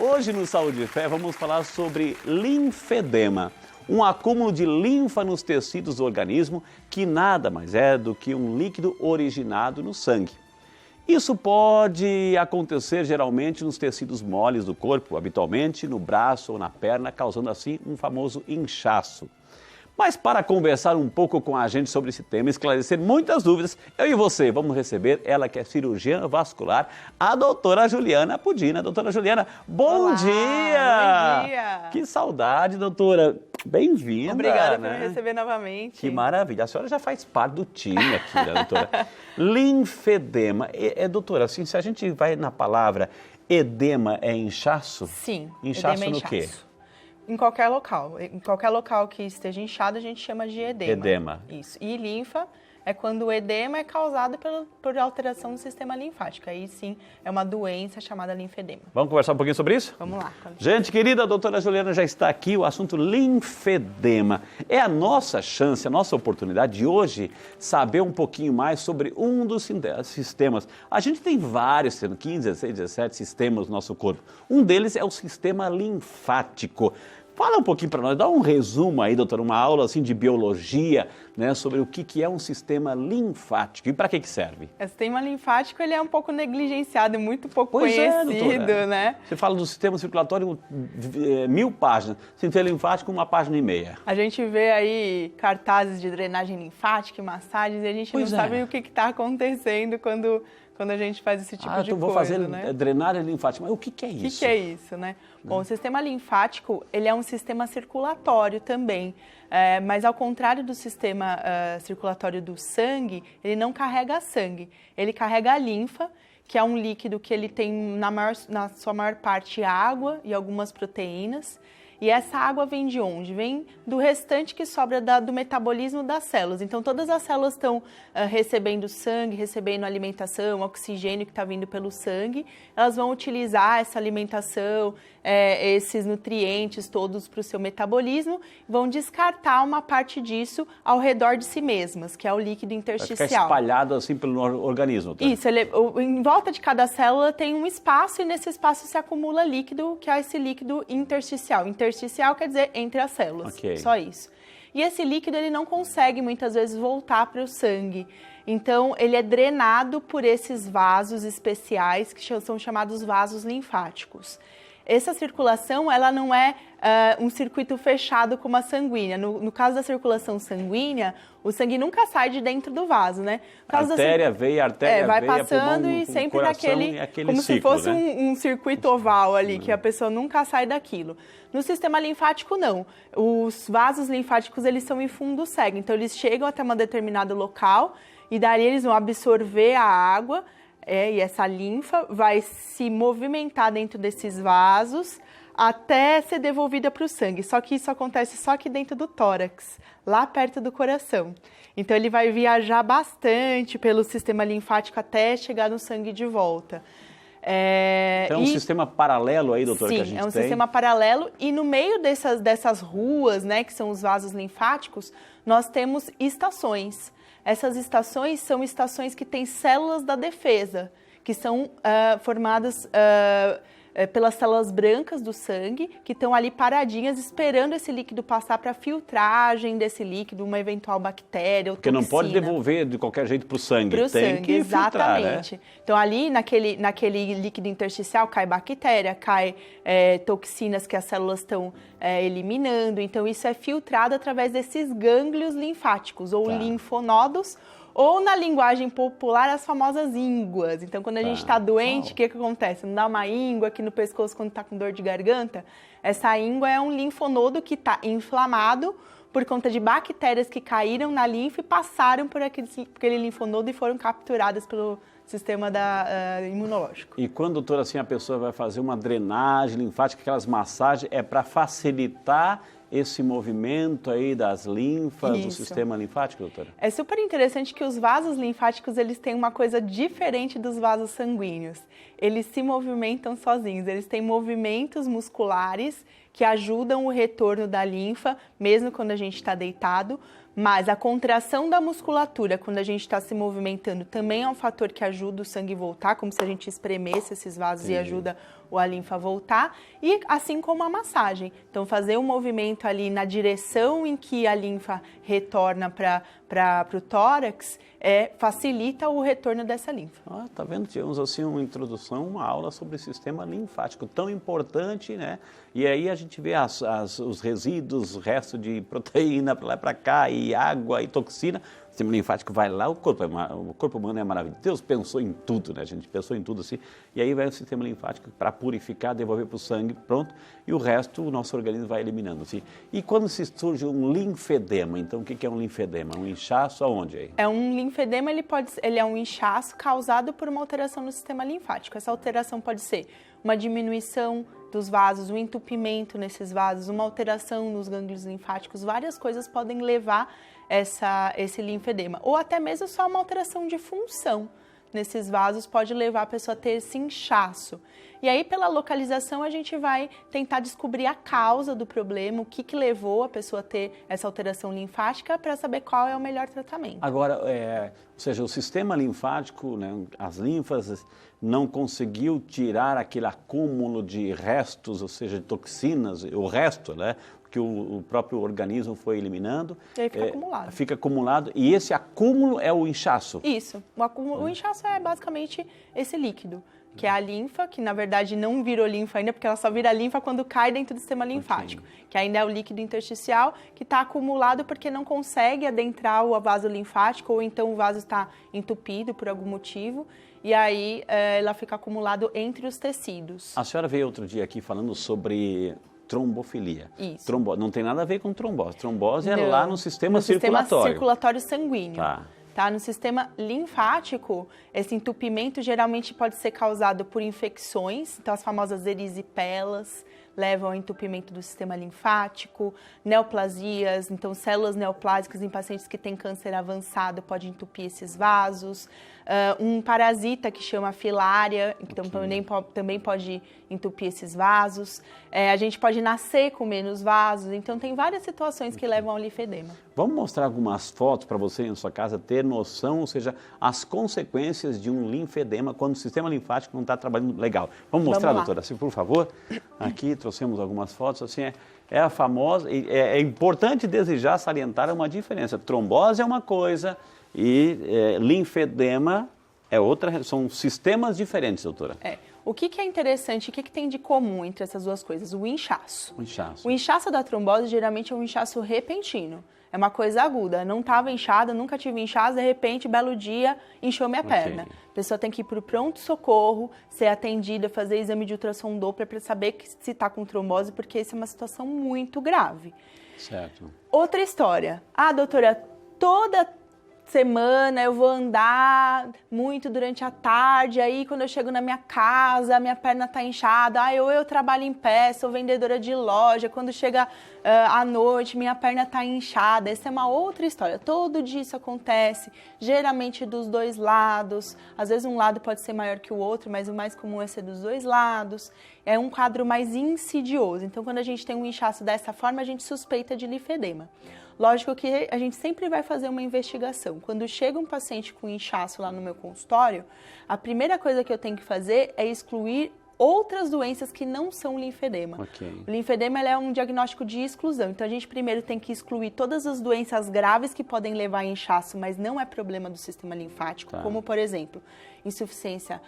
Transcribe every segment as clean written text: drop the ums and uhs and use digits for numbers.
Hoje no Saúde e Fé vamos falar sobre linfedema, um acúmulo de linfa nos tecidos do organismo que nada mais é do que um líquido originado no sangue. Isso pode acontecer geralmente nos tecidos moles do corpo, habitualmente no braço ou na perna, causando assim um famoso inchaço. Mas para conversar um pouco com a gente sobre esse tema e esclarecer muitas dúvidas, eu e você vamos receber ela que é cirurgiã vascular, a doutora Juliana Pudina. Doutora Juliana, bom dia! Bom dia! Que saudade, doutora. Bem-vinda. Obrigada por me receber novamente. Que maravilha. A senhora já faz parte do time aqui, né, doutora? Linfedema. Doutora, assim, se a gente vai na palavra edema, é inchaço? Sim. Inchaço edema é no quê? inchaço. Em qualquer local. Em qualquer local que esteja inchado, a gente chama de edema. Edema. Isso. E linfa é quando o edema é causado por alteração do sistema linfático. Aí sim, é uma doença chamada linfedema. Vamos conversar um pouquinho sobre isso? Vamos lá. Gente querida, a doutora Juliana já está aqui, o assunto linfedema. É a nossa chance, a nossa oportunidade de hoje saber um pouquinho mais sobre um dos sistemas. A gente tem vários, 15, 16, 17 sistemas no nosso corpo. Um deles é o sistema linfático. Fala um pouquinho para nós, dá um resumo aí, doutora, uma aula assim de biologia, né, sobre o que é um sistema linfático e para que serve. O sistema linfático ele é um pouco negligenciado, muito pouco conhecido, né? Você fala do sistema circulatório 1000 páginas, sistema linfático 1,5 página. A gente vê aí cartazes de drenagem linfática e massagens e a gente não sabe o que está acontecendo quando a gente faz esse tipo de coisa, vou fazer né? drenagem linfática. Mas o que é isso? O que é isso, né? Bom, o sistema linfático, ele é um sistema circulatório também, mas ao contrário do sistema circulatório do sangue, ele não carrega sangue, ele carrega a linfa, que é um líquido que ele tem na sua maior parte água e algumas proteínas. E essa água vem de onde? Vem do restante que sobra do metabolismo das células. Então, todas as células estão recebendo sangue, recebendo alimentação, oxigênio que está vindo pelo sangue. Elas vão utilizar essa alimentação, esses nutrientes todos para o seu metabolismo, vão descartar uma parte disso ao redor de si mesmas, que é o líquido intersticial. Vai ficar espalhado assim pelo organismo. Tá? Isso, em volta de cada célula tem um espaço e nesse espaço se acumula líquido, que é esse líquido intersticial. Intersticial quer dizer entre as células, só isso. E esse líquido ele não consegue muitas vezes voltar para o sangue. Então, ele é drenado por esses vasos especiais que são chamados vasos linfáticos. Essa circulação, ela não é um circuito fechado como a sanguínea. No caso da circulação sanguínea, o sangue nunca sai de dentro do vaso, né? Artéria, veia, artéria, vai veia, passando pulmão, e sempre naquele como ciclo, se fosse né? um circuito oval ali, que a pessoa nunca sai daquilo. No sistema linfático, não. Os vasos linfáticos, eles são em fundo cego. Então, eles chegam até um determinado local e dali eles vão absorver a água, e essa linfa vai se movimentar dentro desses vasos até ser devolvida para o sangue. Só que isso acontece só aqui dentro do tórax, lá perto do coração. Então, ele vai viajar bastante pelo sistema linfático até chegar no sangue de volta. Então, é um sistema paralelo aí, doutora, que a gente tem? Sim, é um sistema paralelo e no meio dessas ruas, né, que são os vasos linfáticos, nós temos estações. Essas estações são estações que têm células da defesa, que são formadas pelas células brancas do sangue, que estão ali paradinhas esperando esse líquido passar para a filtragem desse líquido, uma eventual bactéria ou toxina. Porque não pode devolver de qualquer jeito para o sangue. Para o sangue, que exatamente. Filtrar, né? Então, ali naquele líquido intersticial cai bactéria, cai toxinas que as células estão eliminando. Então, isso é filtrado através desses gânglios linfáticos, ou linfonodos, ou na linguagem popular, as famosas ínguas. Então, quando a gente está doente, o que acontece? Não dá uma íngua aqui no pescoço quando está com dor de garganta? Essa íngua é um linfonodo que está inflamado por conta de bactérias que caíram na linfa e passaram por aquele linfonodo e foram capturadas pelo sistema imunológico. E quando, doutora, assim, a pessoa vai fazer uma drenagem linfática, aquelas massagens, é para facilitar esse movimento aí das linfas do sistema linfático, doutora? É super interessante que os vasos linfáticos, eles têm uma coisa diferente dos vasos sanguíneos. Eles se movimentam sozinhos, eles têm movimentos musculares que ajudam o retorno da linfa, mesmo quando a gente está deitado. Mas a contração da musculatura, quando a gente está se movimentando, também é um fator que ajuda o sangue a voltar, como se a gente espremesse esses vasos e ajuda a linfa a voltar. E assim como a massagem. Então, fazer um movimento ali na direção em que a linfa retorna para o tórax facilita o retorno dessa linfa. Tá vendo? Tivemos assim uma introdução, uma aula sobre o sistema linfático, tão importante, né? E aí a gente vê os resíduos, o resto de proteína para lá e para cá, e água e toxina. O sistema linfático vai lá, o corpo humano é maravilhoso. Deus pensou em tudo, né? A gente pensou em tudo assim. E aí vai o sistema linfático para purificar, devolver para o sangue, pronto. E o resto o nosso organismo vai eliminando. Assim. E quando se surge um linfedema, então o que é um linfedema? Um inchaço aonde aí? Um linfedema, ele é um inchaço causado por uma alteração no sistema linfático. Essa alteração pode ser uma diminuição dos vasos, um entupimento nesses vasos, uma alteração nos gânglios linfáticos, várias coisas podem levar esse linfedema. Ou até mesmo só uma alteração de função nesses vasos pode levar a pessoa a ter esse inchaço. E aí, pela localização, a gente vai tentar descobrir a causa do problema, o que levou a pessoa a ter essa alteração linfática para saber qual é o melhor tratamento. Agora, ou seja, o sistema linfático, né, as linfas, não conseguiu tirar aquele acúmulo de restos, ou seja, de toxinas, o resto, né? Que o próprio organismo foi eliminando. E aí fica acumulado. Fica acumulado. E esse acúmulo é o inchaço? Isso. O inchaço é basicamente esse líquido, que é a linfa, que na verdade não virou linfa ainda, porque ela só vira linfa quando cai dentro do sistema linfático. Okay. Que ainda é o líquido intersticial, que está acumulado porque não consegue adentrar o vaso linfático, ou então o vaso está entupido por algum motivo. E aí ela fica acumulado entre os tecidos. A senhora veio outro dia aqui falando sobre trombofilia. Isso. Não tem nada a ver com trombose. Trombose é lá no sistema circulatório. No sistema circulatório sanguíneo. Tá. No sistema linfático, esse entupimento geralmente pode ser causado por infecções, então as famosas erisipelas levam ao entupimento do sistema linfático, neoplasias, então células neoplásicas em pacientes que têm câncer avançado pode entupir esses vasos, um parasita que chama filária, então também pode entupir esses vasos, a gente pode nascer com menos vasos, então tem várias situações que levam ao linfedema. Vamos mostrar algumas fotos para você em sua casa ter noção, ou seja, as consequências de um linfedema quando o sistema linfático não está trabalhando legal. Vamos mostrar, doutora, assim, por favor? Aqui trouxemos algumas fotos, assim, é a famosa, é importante desejar salientar uma diferença. Trombose é uma coisa e linfedema é outra, são sistemas diferentes, doutora. O que é interessante, o que tem de comum entre essas duas coisas? O inchaço. O inchaço da trombose geralmente é um inchaço repentino. É uma coisa aguda. Não estava inchada, nunca tive inchaço, de repente, belo dia, inchou minha perna. A pessoa tem que ir para o pronto-socorro, ser atendida, fazer exame de ultrassom Doppler para saber se está com trombose, porque isso é uma situação muito grave. Certo. Outra história. Doutora, toda semana eu vou andar muito durante a tarde, aí quando eu chego na minha casa, a minha perna está inchada, eu trabalho em pé, sou vendedora de loja, quando chega à noite, minha perna está inchada. Essa é uma outra história, todo dia isso acontece, geralmente dos dois lados, às vezes um lado pode ser maior que o outro, mas o mais comum é ser dos dois lados, é um quadro mais insidioso, então quando a gente tem um inchaço dessa forma, a gente suspeita de linfedema. Lógico que a gente sempre vai fazer uma investigação. Quando chega um paciente com inchaço lá no meu consultório, a primeira coisa que eu tenho que fazer é excluir outras doenças que não são linfedema. O linfedema é um diagnóstico de exclusão. Então, a gente primeiro tem que excluir todas as doenças graves que podem levar a inchaço, mas não é problema do sistema linfático, como, por exemplo, insuficiência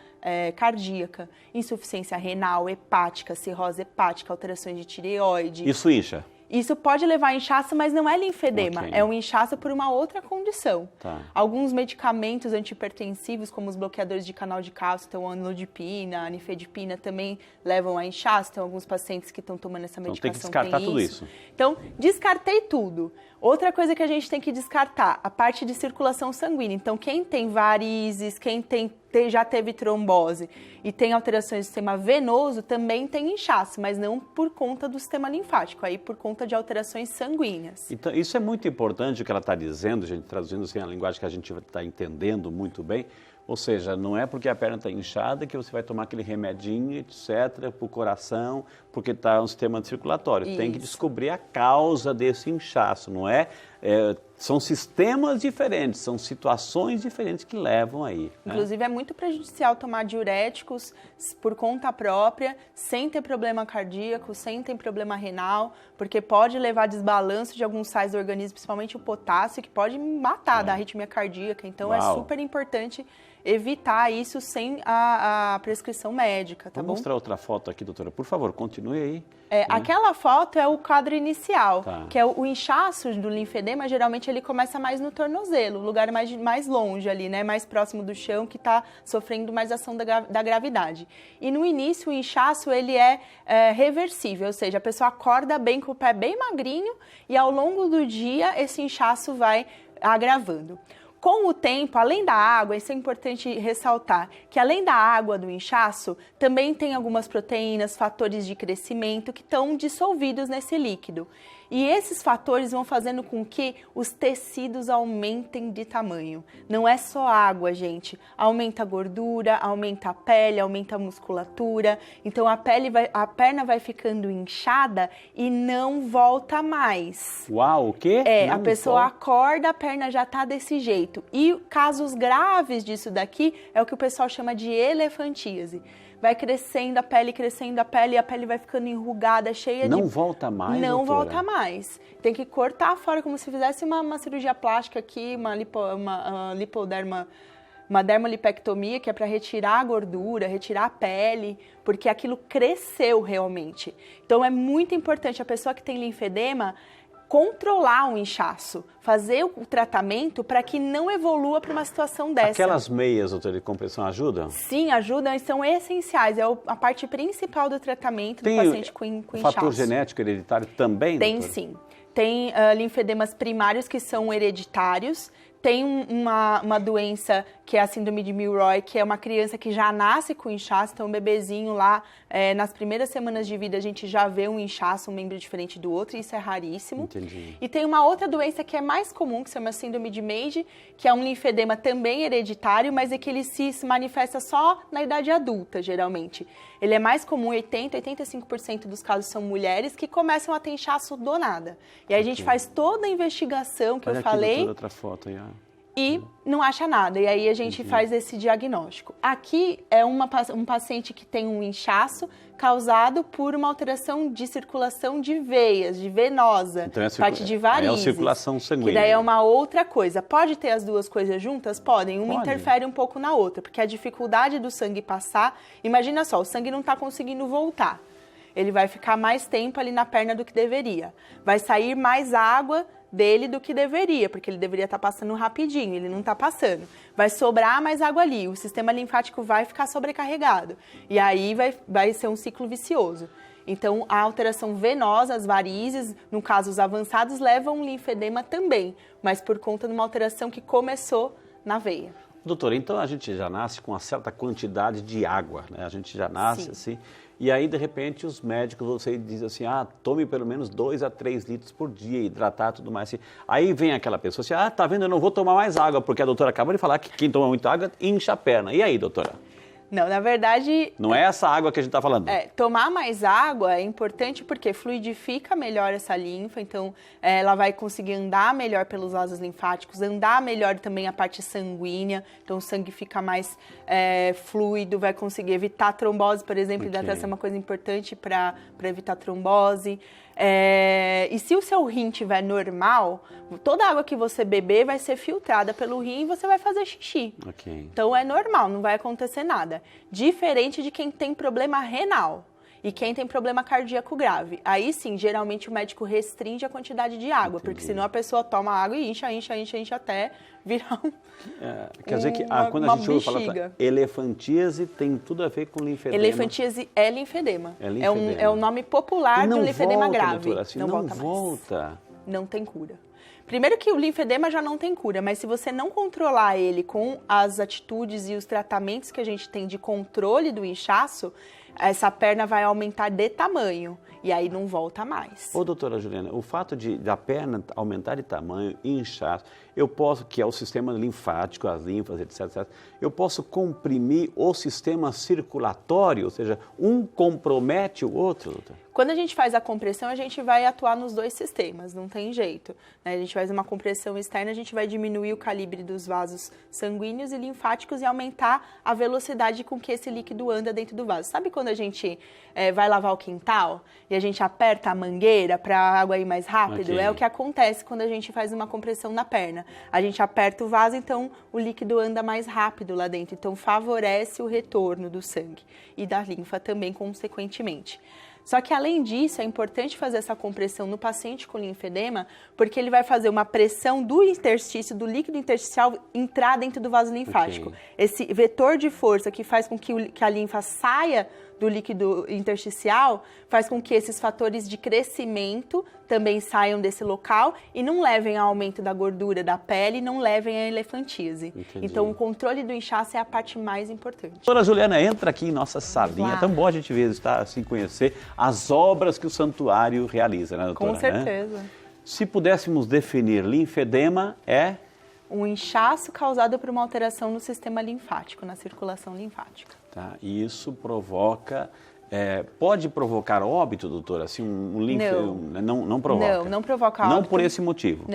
cardíaca, insuficiência renal, hepática, cirrose hepática, alterações de tireoide. Isso incha? Isso pode levar a inchaço, mas não é linfedema, é um inchaço por uma outra condição. Alguns medicamentos antihipertensivos, como os bloqueadores de canal de cálcio, então a anilodipina, a nifedipina, também levam a inchaço. Tem alguns pacientes que estão tomando essa medicação. Tem que descartar tudo isso. Então, descartei tudo. Outra coisa que a gente tem que descartar, a parte de circulação sanguínea. Então, quem tem varizes, quem já teve trombose e tem alterações do sistema venoso, também tem inchaço, mas não por conta do sistema linfático, aí por conta de alterações sanguíneas. Então, isso é muito importante o que ela está dizendo, gente, traduzindo assim a linguagem que a gente está entendendo muito bem. Ou seja, não é porque a perna está inchada que você vai tomar aquele remedinho, etc., para o coração, porque está no sistema circulatório. Isso. Tem que descobrir a causa desse inchaço, não é? São sistemas diferentes, são situações diferentes que levam aí. Inclusive, é muito prejudicial tomar diuréticos por conta própria, sem ter problema cardíaco, sem ter problema renal, porque pode levar a desbalanço de alguns sais do organismo, principalmente o potássio, que pode matar da arritmia cardíaca. Então, é super importante evitar isso sem a prescrição médica, tá bom? Vou mostrar outra foto aqui, doutora. Por favor, continue aí. Aquela foto é o quadro inicial, Tá. que é o inchaço do linfedema. Geralmente ele começa mais no tornozelo, lugar mais longe ali, né? Mais próximo do chão, que está sofrendo mais ação da gravidade. E no início o inchaço ele é reversível, ou seja, a pessoa acorda bem com o pé bem magrinho e ao longo do dia esse inchaço vai agravando. Com o tempo, além da água, isso é importante ressaltar, que além da água do inchaço, também tem algumas proteínas, fatores de crescimento que estão dissolvidos nesse líquido. E esses fatores vão fazendo com que os tecidos aumentem de tamanho. Não é só água, gente. Aumenta a gordura, aumenta a pele, aumenta a musculatura. Então a perna vai ficando inchada e não volta mais. Uau, o quê? A pessoa acorda, a perna já tá desse jeito. E casos graves disso daqui é o que o pessoal chama de elefantíase. Vai crescendo a pele e a pele vai ficando enrugada, cheia de... Não volta mais, Não doutora? volta mais. Tem que cortar fora, como se fizesse uma cirurgia plástica aqui, uma lipoderma, uma dermolipectomia, que é para retirar a gordura, retirar a pele, porque aquilo cresceu realmente. Então, é muito importante a pessoa que tem linfedema controlar o inchaço, fazer o tratamento para que não evolua para uma situação dessa. Aquelas meias, doutora, de compressão ajudam? Sim, ajudam e são essenciais. É a parte principal do tratamento do paciente com inchaço. Tem fator genético hereditário também, Tem, doutora? sim. Tem linfedemas primários que são hereditários. Tem uma doença que é a síndrome de Milroy, que é uma criança que já nasce com inchaço. Então, um bebezinho lá, nas primeiras semanas de vida, a gente já vê um inchaço, um membro diferente do outro, e isso é raríssimo. Entendi. E tem uma outra doença que é mais comum, que se chama síndrome de Meiji, que é um linfedema também hereditário, mas é que ele se manifesta só na idade adulta, geralmente. Ele é mais comum, 85% dos casos são mulheres que começam a ter inchaço do nada. E aí a gente faz toda a investigação que eu falei. Olha aqui, outra foto aí, ó. E não acha nada, e aí a gente faz esse diagnóstico. Aqui é um paciente que tem um inchaço causado por uma alteração de circulação de veias, de venosa, então parte de varizes. É a circulação sanguínea. Que daí é uma outra coisa. Pode ter as duas coisas juntas? Podem. Uma interfere um pouco na outra, porque a dificuldade do sangue passar... Imagina só, o sangue não está conseguindo voltar. Ele vai ficar mais tempo ali na perna do que deveria. Vai sair mais água dele do que deveria, porque ele deveria estar passando rapidinho, ele não está passando. Vai sobrar mais água ali, o sistema linfático vai ficar sobrecarregado. E aí vai ser um ciclo vicioso. Então, a alteração venosa, as varizes, no caso os avançados, levam um linfedema também, mas por conta de uma alteração que começou na veia. Doutora, então a gente já nasce com uma certa quantidade de água, né? A gente já nasce Sim. assim, e aí de repente os médicos, você diz assim, tome pelo menos 2 a 3 litros por dia, hidratar tudo mais. Assim. Aí vem aquela pessoa assim, tá vendo, eu não vou tomar mais água, porque a doutora acabou de falar que quem toma muita água incha a perna. E aí, doutora? Não, na verdade... Não é essa água que a gente está falando. Tomar mais água é importante porque fluidifica melhor essa linfa, então ela vai conseguir andar melhor pelos vasos linfáticos, andar melhor também a parte sanguínea, então o sangue fica mais fluido, vai conseguir evitar trombose, por exemplo, hidratação é uma coisa importante para evitar trombose. E se o seu rim estiver normal, toda a água que você beber vai ser filtrada pelo rim e você vai fazer xixi. Okay. Então é normal, não vai acontecer nada. Diferente de quem tem problema renal e quem tem problema cardíaco grave. Aí sim, geralmente o médico restringe a quantidade de água, porque senão a pessoa toma água e incha até virar quer dizer que quando a gente ouve falar elefantíase, tem tudo a ver com linfedema. Elefantíase é linfedema. É linfedema. É o nome popular do linfedema grave. Doutora, assim, não volta. Não tem cura. Primeiro que o linfedema já não tem cura, mas se você não controlar ele com as atitudes e os tratamentos que a gente tem de controle do inchaço, essa perna vai aumentar de tamanho. E aí não volta mais. Ô, doutora Juliana, o fato da perna aumentar de tamanho, inchar, eu posso, que é o sistema linfático, as linfas, etc., eu posso comprimir o sistema circulatório, ou seja, um compromete o outro, doutor? Quando a gente faz a compressão, a gente vai atuar nos dois sistemas, não tem jeito, né? A gente faz uma compressão externa, a gente vai diminuir o calibre dos vasos sanguíneos e linfáticos e aumentar a velocidade com que esse líquido anda dentro do vaso. Sabe quando a gente vai lavar o quintal e a gente aperta a mangueira para a água ir mais rápido? Okay. É o que acontece quando a gente faz uma compressão na perna. A gente aperta o vaso, então o líquido anda mais rápido lá dentro, então favorece o retorno do sangue e da linfa também, consequentemente. Só que, além disso, é importante fazer essa compressão no paciente com linfedema, porque ele vai fazer uma pressão do interstício, do líquido intersticial, entrar dentro do vaso linfático. Okay. Esse vetor de força que faz com que a linfa saia do líquido intersticial, faz com que esses fatores de crescimento também saiam desse local e não levem ao aumento da gordura da pele, não levem à elefantíase. Entendi. Então, o controle do inchaço é a parte mais importante. Doutora Juliana, entra aqui em nossa salinha. É tão bom a gente visitar, assim, conhecer as obras que o santuário realiza, né, doutora? Com certeza. Né? Se pudéssemos definir, linfedema é... um inchaço causado por uma alteração no sistema linfático, na circulação linfática. Tá, e isso provoca, pode provocar óbito, doutora? Assim, não provoca? Não provoca óbito. Não por esse motivo?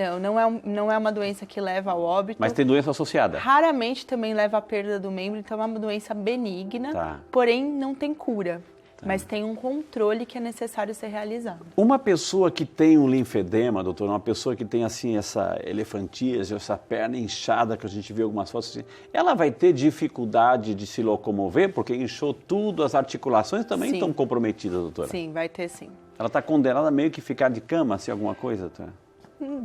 Não é uma doença que leva ao óbito. Mas tem doença associada? Raramente também leva à perda do membro, então é uma doença benigna, tá. Porém não tem cura. Mas tem um controle que é necessário ser realizado. Uma pessoa que tem um linfedema, doutor, uma pessoa que tem assim essa elefantíase, essa perna inchada que a gente vê algumas fotos, assim, ela vai ter dificuldade de se locomover porque inchou tudo, as articulações também estão comprometidas, doutora? Sim, vai ter sim. Ela está condenada a meio que ficar de cama, assim, alguma coisa, doutora?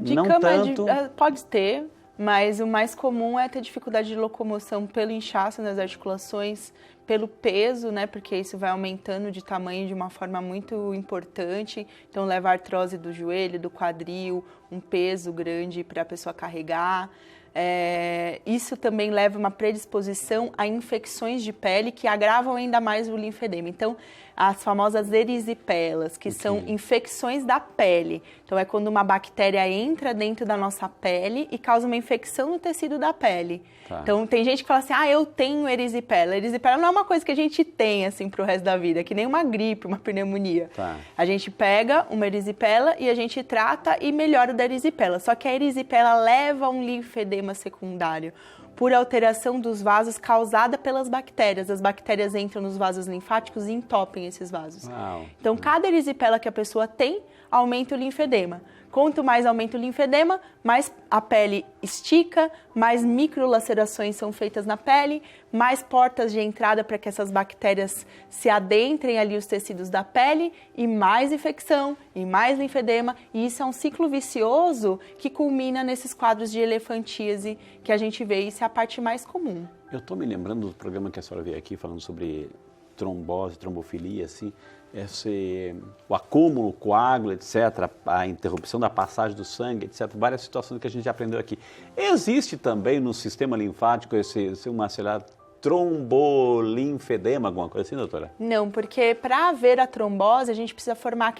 De não cama tanto... pode ter, mas o mais comum é ter dificuldade de locomoção pelo inchaço nas articulações, pelo peso, né, porque isso vai aumentando de tamanho de uma forma muito importante, então leva a artrose do joelho, do quadril, um peso grande para a pessoa carregar. Isso também leva uma predisposição a infecções de pele que agravam ainda mais o linfedema. Então, as famosas erisipelas, que são infecções da pele. Então, é quando uma bactéria entra dentro da nossa pele e causa uma infecção no tecido da pele. Tá. Então, tem gente que fala assim, eu tenho erisipela. Erisipela não é uma coisa que a gente tem, assim, pro resto da vida, que nem uma gripe, uma pneumonia. Tá. A gente pega uma erisipela e a gente trata e melhora o da erisipela. Só que a erisipela leva a um linfedema secundário por alteração dos vasos causada pelas bactérias. As bactérias entram nos vasos linfáticos e entopem esses vasos. Uau. Então, cada erisipela que a pessoa tem, aumenta o linfedema. Quanto mais aumenta o linfedema, mais a pele estica, mais microlacerações são feitas na pele, mais portas de entrada para que essas bactérias se adentrem ali os tecidos da pele e mais infecção e mais linfedema. E isso é um ciclo vicioso que culmina nesses quadros de elefantíase que a gente vê. Isso é a parte mais comum. Eu estou me lembrando do programa que a senhora veio aqui falando sobre trombose, trombofilia, assim, o acúmulo, coágulo, etc., a interrupção da passagem do sangue, etc., várias situações que a gente já aprendeu aqui. Existe também no sistema linfático uma, sei lá, trombolinfedema, alguma coisa assim, doutora? Não, porque para haver a trombose, a gente precisa formar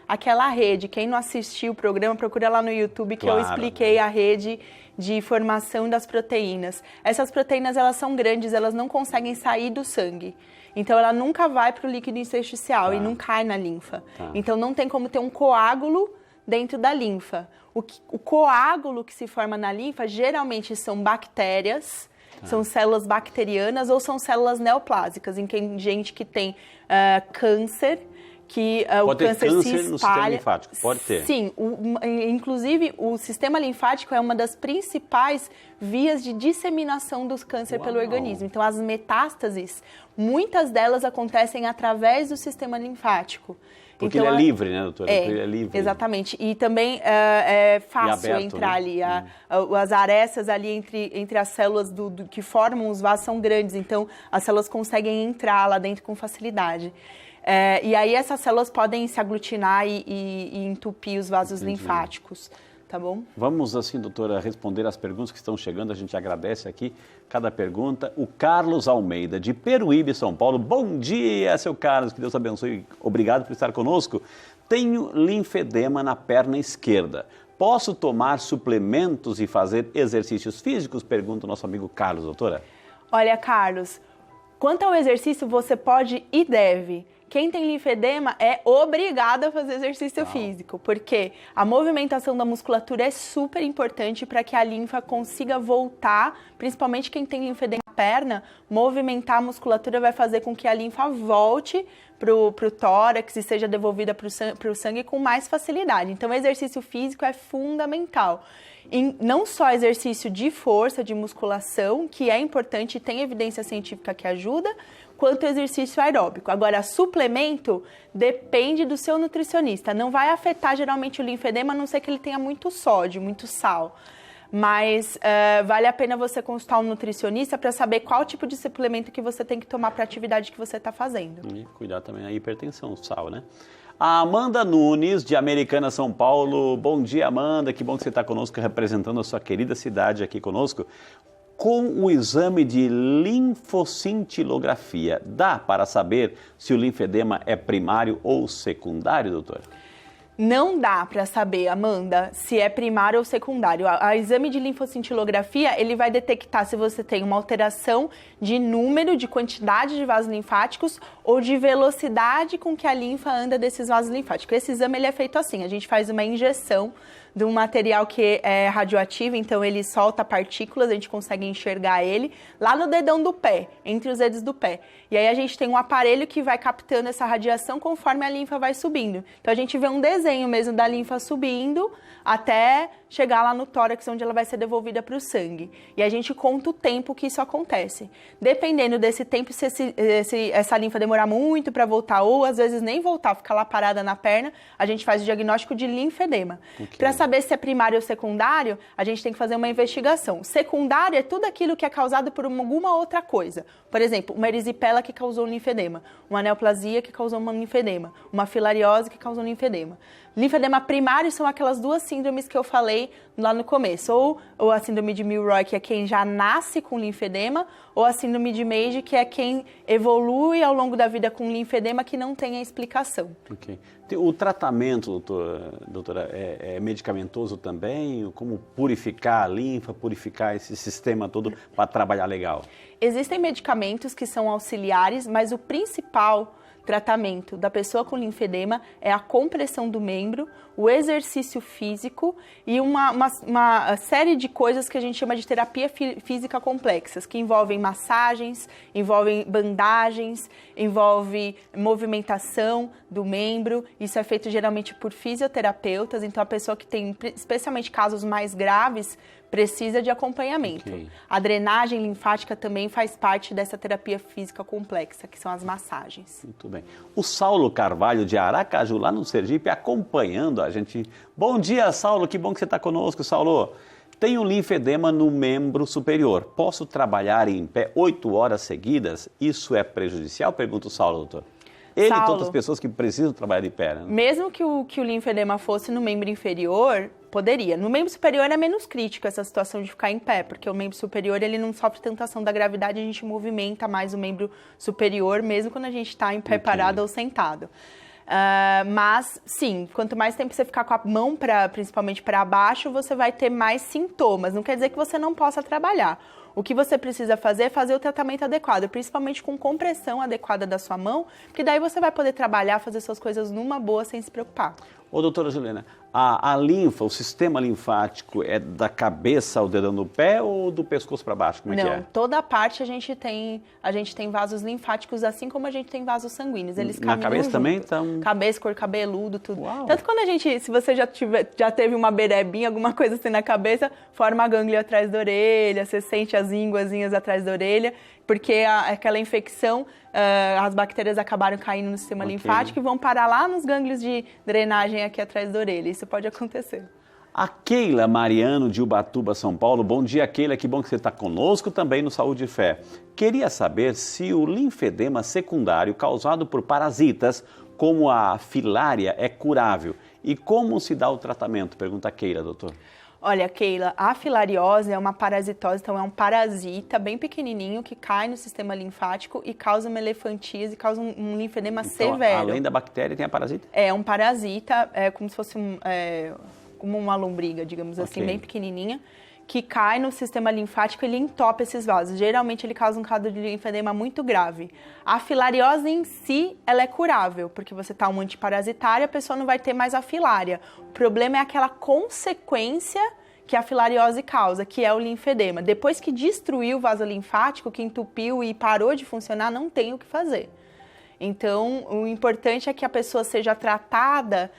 aquela rede. Quem não assistiu o programa, procura lá no YouTube que eu expliquei a rede de formação das proteínas. Essas proteínas, elas são grandes, elas não conseguem sair do sangue. Então, ela nunca vai para o líquido intersticial e não cai na linfa. Então, não tem como ter um coágulo dentro da linfa. O coágulo que se forma na linfa, geralmente são bactérias, são células bacterianas ou são células neoplásicas, em gente que tem câncer, que o câncer se espalha. No sistema linfático, pode ter. Sim, inclusive o sistema linfático é uma das principais vias de disseminação do câncer pelo organismo. Então, as metástases, muitas delas acontecem através do sistema linfático. Porque então, ele é livre, né, doutora? Porque ele é livre. Exatamente. E também é fácil aberto, entrar ali. As arestas ali entre as células que formam os vasos são grandes, então as células conseguem entrar lá dentro com facilidade. E aí essas células podem se aglutinar e entupir os vasos linfáticos. tá bom? Vamos, assim, doutora, responder as perguntas que estão chegando. A gente agradece aqui cada pergunta. O Carlos Almeida, de Peruíbe, São Paulo. Bom dia, seu Carlos, que Deus abençoe. Obrigado por estar conosco. Tenho linfedema na perna esquerda. Posso tomar suplementos e fazer exercícios físicos? Pergunta o nosso amigo Carlos, doutora. Olha, Carlos, quanto ao exercício, você pode e deve. Quem tem linfedema é obrigado a fazer exercício físico, porque a movimentação da musculatura é super importante para que a linfa consiga voltar, principalmente quem tem linfedema na perna, movimentar a musculatura vai fazer com que a linfa volte para o tórax e seja devolvida para o sangue com mais facilidade. Então, o exercício físico é fundamental. Não só exercício de força, de musculação, que é importante e tem evidência científica que ajuda, quanto exercício aeróbico. Agora, suplemento depende do seu nutricionista. Não vai afetar geralmente o linfedema, a não ser que ele tenha muito sódio, muito sal. Mas vale a pena você consultar um nutricionista para saber qual tipo de suplemento que você tem que tomar para a atividade que você está fazendo. E cuidar também da hipertensão, sal, né? A Amanda Nunes, de Americana, São Paulo. Bom dia, Amanda. Que bom que você está conosco, representando a sua querida cidade aqui conosco. Com o exame de linfocintilografia, dá para saber se o linfedema é primário ou secundário, doutor? Não dá para saber, Amanda, se é primário ou secundário. O exame de linfocintilografia, ele vai detectar se você tem uma alteração de número, de quantidade de vasos linfáticos ou de velocidade com que a linfa anda desses vasos linfáticos. Esse exame ele é feito assim, a gente faz uma injeção de um material que é radioativo, então ele solta partículas, a gente consegue enxergar ele lá no dedão do pé, entre os dedos do pé. E aí a gente tem um aparelho que vai captando essa radiação conforme a linfa vai subindo. Então a gente vê um desenho mesmo da linfa subindo até chegar lá no tórax, onde ela vai ser devolvida para o sangue. E a gente conta o tempo que isso acontece. Dependendo desse tempo, se essa linfa demorar muito para voltar ou às vezes nem voltar, ficar lá parada na perna, a gente faz o diagnóstico de linfedema. Okay. Para saber se é primário ou secundário, a gente tem que fazer uma investigação. Secundário é tudo aquilo que é causado por alguma outra coisa. Por exemplo, uma erisipela que causou linfedema, uma neoplasia que causou um linfedema, uma filariose que causou linfedema. Linfedema primário são aquelas duas síndromes que eu falei lá no começo, ou a síndrome de Milroy, que é quem já nasce com linfedema, ou a síndrome de Meige, que é quem evolui ao longo da vida com linfedema que não tem a explicação. Ok. O tratamento, doutora, é medicamentoso também? Como purificar a linfa, purificar esse sistema todo para trabalhar legal? Existem medicamentos que são auxiliares, mas o principal tratamento da pessoa com linfedema é a compressão do membro, o exercício físico e uma série de coisas que a gente chama de terapia física complexas, que envolvem massagens, envolvem bandagens, envolve movimentação do membro. Isso é feito geralmente por fisioterapeutas, então a pessoa que tem especialmente casos mais graves precisa de acompanhamento. Okay. A drenagem linfática também faz parte dessa terapia física complexa, que são as massagens. Muito bem. O Saulo Carvalho, de Aracaju, lá no Sergipe, acompanhando a gente. Bom dia, Saulo, que bom que você está conosco, Saulo. Tenho linfedema no membro superior. Posso trabalhar em pé 8 horas seguidas? Isso é prejudicial? Pergunta o Saulo, doutor. Ele e todas as pessoas que precisam trabalhar de pé, né? Mesmo que o linfedema fosse no membro inferior, poderia. No membro superior é menos crítico essa situação de ficar em pé, porque o membro superior ele não sofre tanta ação da gravidade, a gente movimenta mais o membro superior, mesmo quando a gente está em pé parado ou sentado. Mas, sim, quanto mais tempo você ficar com a mão principalmente para baixo, você vai ter mais sintomas. Não quer dizer que você não possa trabalhar. O que você precisa fazer é fazer o tratamento adequado, principalmente com compressão adequada da sua mão, porque daí você vai poder trabalhar, fazer suas coisas numa boa sem se preocupar. Ô, doutora Juliana, a linfa, o sistema linfático é da cabeça ao dedão do pé ou do pescoço para baixo? Como é que é? Não, toda a parte a gente tem vasos linfáticos, assim como a gente tem vasos sanguíneos. Eles caminham na cabeça junto. Também? Então... Cabeça, couro cabeludo, tudo. Uau. Tanto quando se você já teve uma berebinha, alguma coisa assim na cabeça, forma a gânglio atrás da orelha, você sente as ínguazinhas atrás da orelha, porque aquela infecção, as bactérias acabaram caindo no sistema linfático e vão parar lá nos gânglios de drenagem aqui atrás da orelha. Isso pode acontecer. A Keila Mariano, de Ubatuba, São Paulo. Bom dia, Keila. Que bom que você está conosco também no Saúde e Fé. Queria saber se o linfedema secundário causado por parasitas como a filária, é curável. E como se dá o tratamento? Pergunta a Keila, doutor. Olha, Keila, a filariose é uma parasitose, então é um parasita bem pequenininho que cai no sistema linfático e causa uma elefantíase, causa um linfedema severo. Além da bactéria, tem a parasita? É um parasita, como se fosse como uma lombriga, digamos assim, bem pequenininha, que cai no sistema linfático e ele entope esses vasos. Geralmente ele causa um quadro de linfedema muito grave. A filariose em si, ela é curável, porque você está um antiparasitário, a pessoa não vai ter mais a filária. O problema é aquela consequência que a filariose causa, que é o linfedema. Depois que destruiu o vaso linfático, que entupiu e parou de funcionar, não tem o que fazer. Então, o importante é que a pessoa seja tratada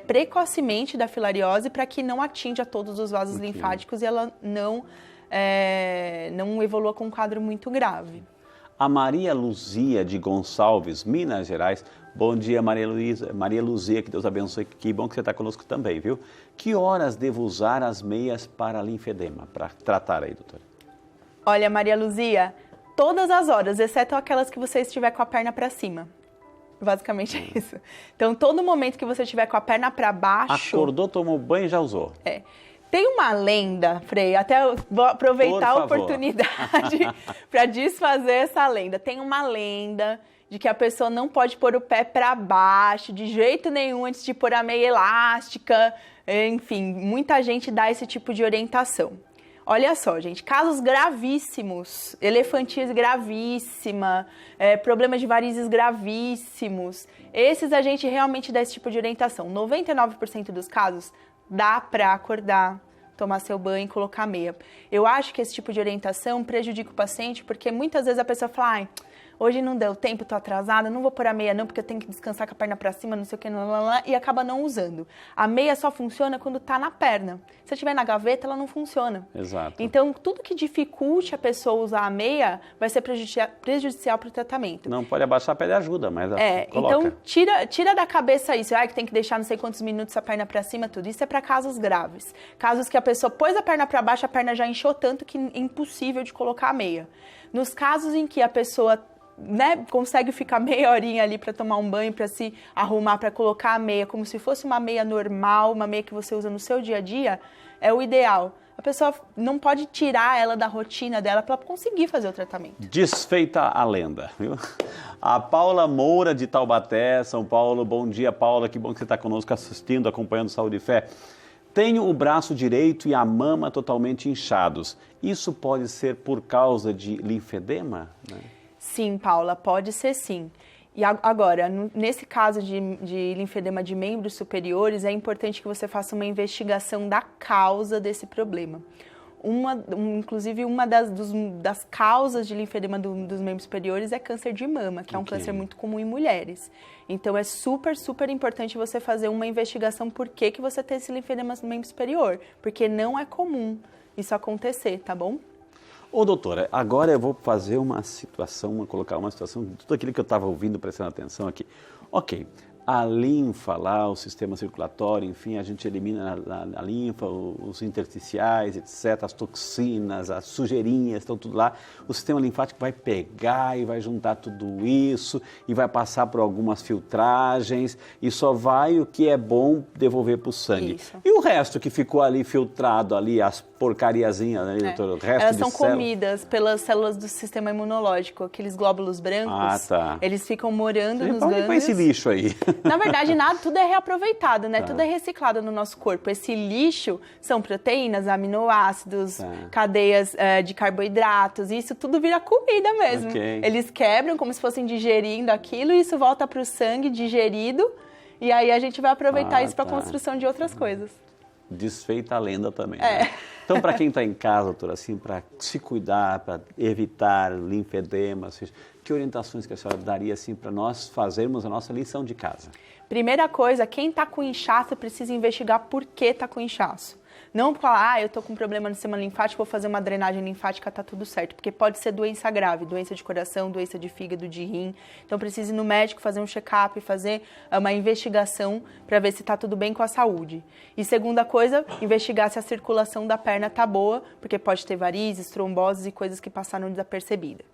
precocemente da filariose para que não atinja todos os vasos linfáticos e ela não evolua com um quadro muito grave. A Maria Luzia de Gonçalves, Minas Gerais. Bom dia, Maria Luzia, que Deus abençoe. Que bom que você está conosco também, viu? Que horas devo usar as meias para linfedema, para tratar aí, doutora? Olha, Maria Luzia, todas as horas, exceto aquelas que você estiver com a perna para cima. Basicamente é isso. Então, todo momento que você estiver com a perna para baixo... Acordou, tomou banho e já usou. Tem uma lenda, Frei, até vou aproveitar a oportunidade para desfazer essa lenda. Tem uma lenda de que a pessoa não pode pôr o pé para baixo de jeito nenhum antes de pôr a meia elástica. Enfim, muita gente dá esse tipo de orientação. Olha só, gente, casos gravíssimos, elefantíase gravíssima, problemas de varizes gravíssimos, esses a gente realmente dá esse tipo de orientação. 99% dos casos dá para acordar, tomar seu banho e colocar meia. Eu acho que esse tipo de orientação prejudica o paciente porque muitas vezes a pessoa fala, ai, hoje não deu tempo, tô atrasada, não vou pôr a meia não, porque eu tenho que descansar com a perna pra cima, não sei o que, e acaba não usando. A meia só funciona quando tá na perna. Se estiver na gaveta, ela não funciona. Exato. Então, tudo que dificulte a pessoa usar a meia vai ser prejudicial pro tratamento. Não pode abaixar, pede ajuda, mas coloca. Então, tira da cabeça isso, que tem que deixar não sei quantos minutos a perna pra cima, tudo. Isso é para casos graves. Casos que a pessoa pôs a perna pra baixo, a perna já inchou tanto que é impossível de colocar a meia. Nos casos em que a pessoa consegue ficar meia horinha ali para tomar um banho, para se arrumar, para colocar a meia, como se fosse uma meia normal, uma meia que você usa no seu dia a dia, é o ideal. A pessoa não pode tirar ela da rotina dela para conseguir fazer o tratamento. Desfeita a lenda, viu? A Paula Moura de Taubaté, São Paulo. Bom dia, Paula. Que bom que você está conosco assistindo, acompanhando Saúde e Fé. Tenho o braço direito e a mama totalmente inchados. Isso pode ser por causa de linfedema, né? Sim, Paula, pode ser sim. E agora, nesse caso de linfedema de membros superiores, é importante que você faça uma investigação da causa desse problema. Inclusive, uma das causas de linfedema dos membros superiores é câncer de mama, que é um câncer muito comum em mulheres. Então, é super, super importante você fazer uma investigação por que você tem esse linfedema no membro superior, porque não é comum isso acontecer, tá bom? Ô, doutora, agora eu vou fazer colocar uma situação, tudo aquilo que eu estava ouvindo, prestando atenção aqui. Ok, a linfa lá, o sistema circulatório, enfim, a gente elimina a linfa, os intersticiais, etc., as toxinas, as sujeirinhas, estão tudo lá. O sistema linfático vai pegar e vai juntar tudo isso e vai passar por algumas filtragens e só vai o que é bom devolver para o sangue. Isso. E o resto que ficou ali filtrado, ali, as porcariazinhas, né, doutor? O resto elas são comidas pelas células do sistema imunológico, aqueles glóbulos brancos, eles ficam morando nos gânglios. Põe esse lixo aí. Na verdade, tudo é reaproveitado, né? Tudo é reciclado no nosso corpo. Esse lixo são proteínas, aminoácidos, cadeias de carboidratos, isso tudo vira comida mesmo. Eles quebram como se fossem digerindo aquilo e isso volta para o sangue digerido e aí a gente vai aproveitar isso para a construção de outras coisas. Desfeita a lenda também. Né? Então, para quem está em casa, doutora, assim, para se cuidar, para evitar linfedema, que orientações que a senhora daria assim, para nós fazermos a nossa lição de casa? Primeira coisa, quem está com inchaço precisa investigar por que está com inchaço. Não falar, eu estou com um problema no sistema linfático, vou fazer uma drenagem linfática, está tudo certo. Porque pode ser doença grave, doença de coração, doença de fígado, de rim. Então precisa ir no médico, fazer um check-up, fazer uma investigação para ver se está tudo bem com a saúde. E segunda coisa, investigar se a circulação da perna está boa, porque pode ter varizes, tromboses e coisas que passaram desapercebidas.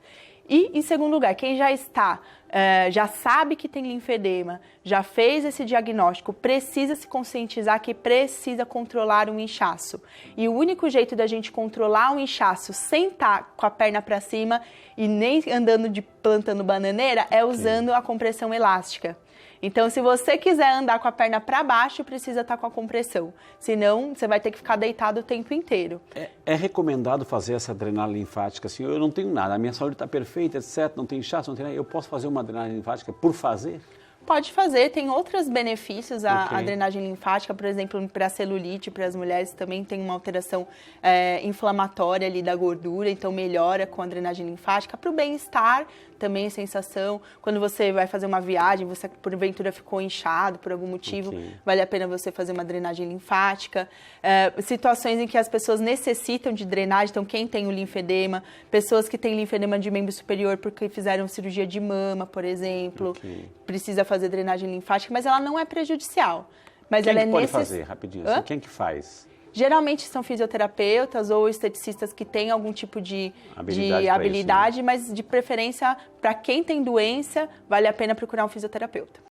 E, em segundo lugar, quem já sabe que tem linfedema, já fez esse diagnóstico, precisa se conscientizar que precisa controlar um inchaço. E o único jeito da gente controlar um inchaço sem estar com a perna para cima e nem andando plantando bananeira é usando a compressão elástica. Então, se você quiser andar com a perna para baixo, precisa estar com a compressão. Senão, você vai ter que ficar deitado o tempo inteiro. É recomendado fazer essa drenagem linfática assim? Eu não tenho nada, a minha saúde está perfeita, etc. Não tem inchaço, não tem nada. Eu posso fazer uma drenagem linfática por fazer? Pode fazer, tem outros benefícios a drenagem linfática, por exemplo, para a celulite, para as mulheres também tem uma alteração inflamatória ali da gordura, então melhora com a drenagem linfática. Para o bem-estar, também a sensação, quando você vai fazer uma viagem, você porventura ficou inchado por algum motivo, vale a pena você fazer uma drenagem linfática. Situações em que as pessoas necessitam de drenagem, então quem tem o linfedema, pessoas que têm linfedema de membro superior porque fizeram cirurgia de mama, por exemplo, precisa fazer drenagem linfática, mas ela não é prejudicial. Mas quem ela que pode fazer, rapidinho? Assim, quem que faz? Geralmente são fisioterapeutas ou esteticistas que têm algum tipo de habilidade, mas de preferência, para quem tem doença, vale a pena procurar um fisioterapeuta.